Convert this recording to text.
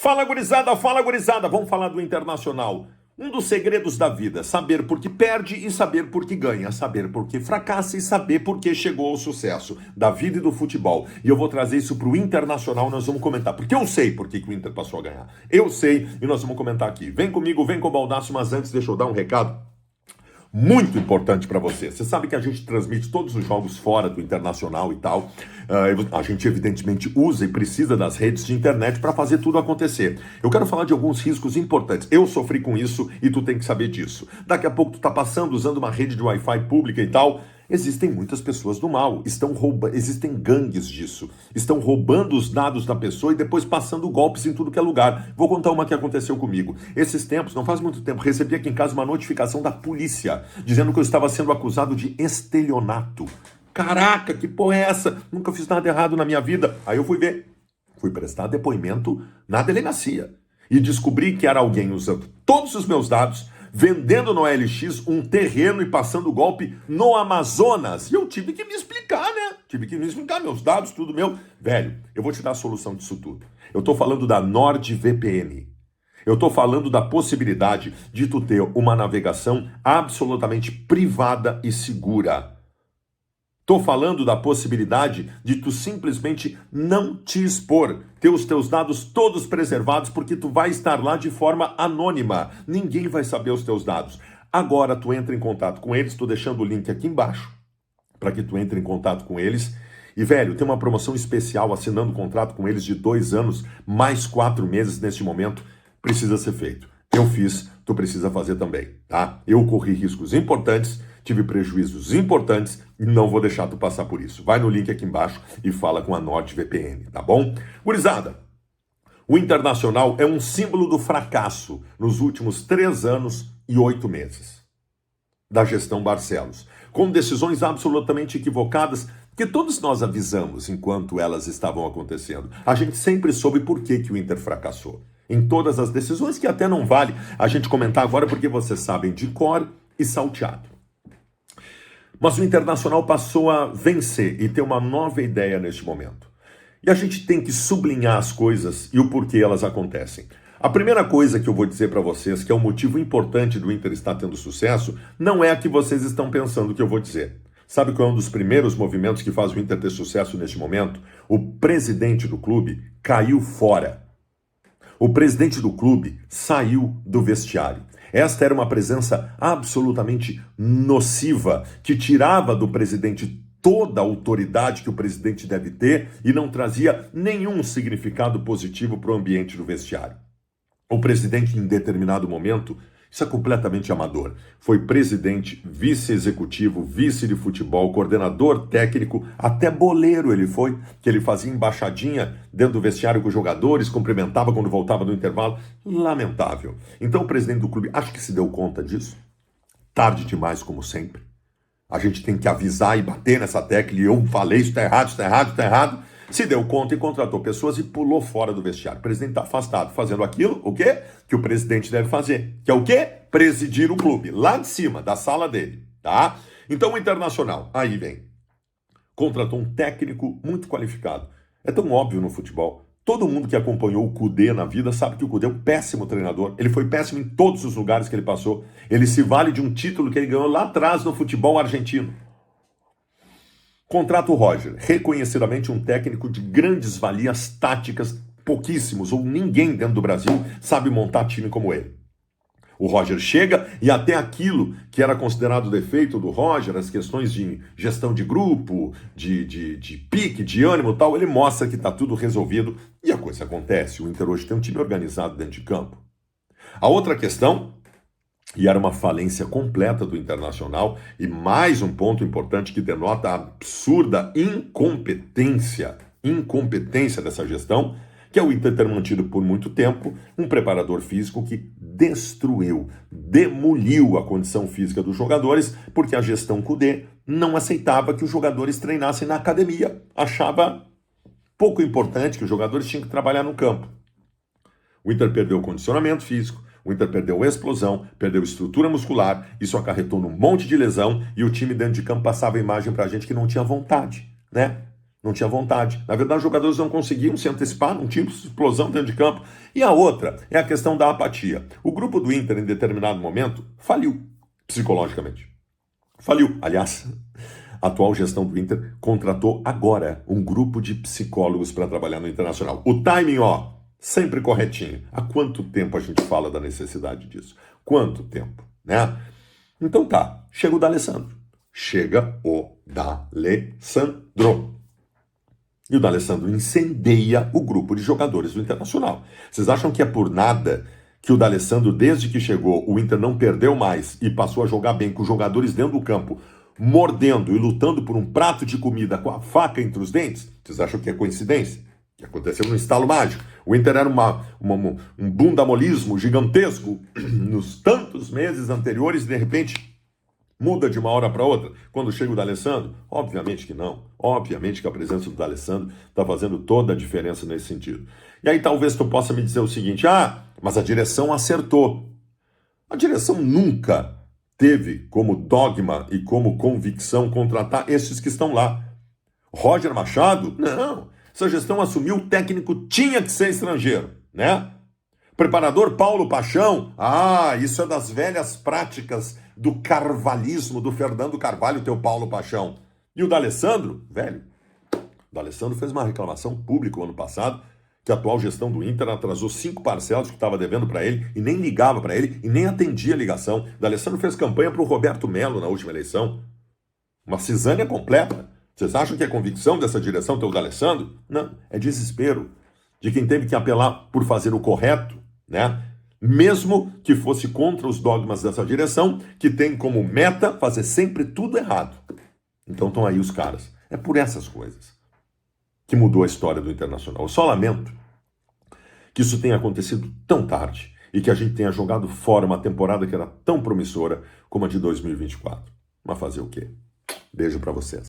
Fala gurizada, vamos falar do Internacional. Um dos segredos da vida, saber por que perde e saber por que ganha, saber por que fracassa e saber por que chegou ao sucesso da vida e do futebol. E eu vou trazer isso pro Internacional, nós vamos comentar, porque eu sei por que o Inter passou a ganhar. Eu sei e nós vamos comentar aqui. Vem comigo, vem com o Baldasso, mas antes deixa eu dar um recado muito importante para você. Você sabe que a gente transmite todos os jogos fora do Internacional e tal. A gente evidentemente usa e precisa das redes de internet para fazer tudo acontecer. Eu quero falar de alguns riscos importantes. Eu sofri com isso e tu tem que saber disso. Daqui a pouco tu tá passando usando uma rede de Wi-Fi pública e tal. Existem muitas pessoas do mal, existem gangues disso, estão roubando os dados da pessoa e depois passando golpes em tudo que é lugar. Vou contar uma que aconteceu comigo. Esses tempos, não faz muito tempo, recebi aqui em casa uma notificação da polícia, dizendo que eu estava sendo acusado de estelionato. Caraca, que porra é essa? Nunca fiz nada errado na minha vida. Aí eu fui ver, fui prestar depoimento na delegacia e descobri que era alguém usando todos os meus dados, vendendo no OLX um terreno e passando golpe no Amazonas. E eu tive que me explicar, né? Tive que me explicar, meus dados, tudo meu. Velho, eu vou te dar a solução disso tudo. Eu tô falando da NordVPN. Eu tô falando da possibilidade de tu ter uma navegação absolutamente privada e segura. Tô falando da possibilidade de tu simplesmente não te expor, ter os teus dados todos preservados, porque tu vai estar lá de forma anônima. Ninguém vai saber os teus dados. Agora tu entra em contato com eles, tô deixando o link aqui embaixo, para que tu entre em contato com eles. E, velho, tem uma promoção especial assinando um contrato com eles de 2 anos, mais 4 meses neste momento. Precisa ser feito. Eu fiz, tu precisa fazer também, tá? Eu corri riscos importantes, tive prejuízos importantes e não vou deixar tu passar por isso. Vai no link aqui embaixo e fala com a NordVPN, tá bom? Gurizada, o Internacional é um símbolo do fracasso nos últimos 3 anos e 8 meses da gestão Barcelos, com decisões absolutamente equivocadas que todos nós avisamos enquanto elas estavam acontecendo. A gente sempre soube por que o Inter fracassou em todas as decisões, que até não vale a gente comentar agora, porque vocês sabem de cor e salteado. Mas o Internacional passou a vencer e ter uma nova ideia neste momento. E a gente tem que sublinhar as coisas e o porquê elas acontecem. A primeira coisa que eu vou dizer para vocês, que é um motivo importante do Inter estar tendo sucesso, não é a que vocês estão pensando que eu vou dizer. Sabe qual é um dos primeiros movimentos que faz o Inter ter sucesso neste momento? O presidente do clube caiu fora. O presidente do clube saiu do vestiário. Esta era uma presença absolutamente nociva, que tirava do presidente toda a autoridade que o presidente deve ter e não trazia nenhum significado positivo para o ambiente do vestiário. O presidente, em determinado momento, isso é completamente amador, foi presidente, vice-executivo, vice de futebol, coordenador técnico, até boleiro ele foi, que ele fazia embaixadinha dentro do vestiário com os jogadores, cumprimentava quando voltava do intervalo. Lamentável. Então o presidente do clube, acho que se deu conta disso, tarde demais como sempre. A gente tem que avisar e bater nessa tecla, e eu falei, isso está errado, está errado, está errado. Se deu conta e contratou pessoas e pulou fora do vestiário. O presidente está afastado, fazendo aquilo, o quê? Que o presidente deve fazer. Que é o quê? Presidir o clube, lá de cima, da sala dele, tá? Então o Internacional, aí vem, contratou um técnico muito qualificado. É tão óbvio no futebol. Todo mundo que acompanhou o Kudê na vida sabe que o Kudê é um péssimo treinador. Ele foi péssimo em todos os lugares que ele passou. Ele se vale de um título que ele ganhou lá atrás no futebol argentino. Contrata o Roger, reconhecidamente um técnico de grandes valias táticas, pouquíssimos ou ninguém dentro do Brasil sabe montar time como ele. O Roger chega e até aquilo que era considerado defeito do Roger, as questões de gestão de grupo, de pique, de ânimo e tal, ele mostra que está tudo resolvido e a coisa acontece. O Inter hoje tem um time organizado dentro de campo. A outra questão, e era uma falência completa do Internacional, e mais um ponto importante que denota a absurda incompetência dessa gestão, que é o Inter ter mantido por muito tempo um preparador físico que destruiu, demoliu a condição física dos jogadores, porque a gestão Kudê não aceitava que os jogadores treinassem na academia, achava pouco importante que os jogadores tinham que trabalhar no campo. O Inter perdeu o condicionamento físico, o Inter perdeu a explosão, perdeu estrutura muscular, isso acarretou num monte de lesão e o time dentro de campo passava a imagem pra gente que não tinha vontade, né? Não tinha vontade. Na verdade, os jogadores não conseguiam se antecipar, não tinha explosão dentro de campo. E a outra é a questão da apatia. O grupo do Inter, em determinado momento, faliu psicologicamente. Faliu. Aliás, a atual gestão do Inter contratou agora um grupo de psicólogos para trabalhar no Internacional. O timing, ó, sempre corretinho. Há quanto tempo a gente fala da necessidade disso? Quanto tempo, né? Então tá, chega o D'Alessandro. Chega o D'Alessandro. E o D'Alessandro incendeia o grupo de jogadores do Internacional. Vocês acham que é por nada que o D'Alessandro, desde que chegou, o Inter não perdeu mais e passou a jogar bem com os jogadores dentro do campo, mordendo e lutando por um prato de comida com a faca entre os dentes? Vocês acham que é coincidência? Que aconteceu num estalo mágico. O Inter era um bundamolismo gigantesco nos tantos meses anteriores e, de repente, muda de uma hora para outra quando chega o D'Alessandro? Obviamente que não. Obviamente que a presença do D'Alessandro está fazendo toda a diferença nesse sentido. E aí talvez tu possa me dizer o seguinte: mas a direção acertou. A direção nunca teve como dogma e como convicção contratar esses que estão lá. Roger Machado? Não. Essa gestão assumiu, o técnico tinha que ser estrangeiro, né? Preparador Paulo Paixão? Isso é das velhas práticas do carvalhismo, do Fernando Carvalho, teu Paulo Paixão. E o D'Alessandro? Velho, o D'Alessandro fez uma reclamação pública ano passado que a atual gestão do Inter atrasou 5 parcelas que estava devendo para ele e nem ligava para ele e nem atendia a ligação. O D'Alessandro fez campanha para o Roberto Melo na última eleição. Uma cisânia completa. Vocês acham que é convicção dessa direção ter o D'Alessandro? Não, é desespero de quem teve que apelar por fazer o correto, né? Mesmo que fosse contra os dogmas dessa direção, que tem como meta fazer sempre tudo errado. Então estão aí os caras. É por essas coisas que mudou a história do Internacional. Eu só lamento que isso tenha acontecido tão tarde e que a gente tenha jogado fora uma temporada que era tão promissora como a de 2024. Mas fazer o quê? Beijo para vocês.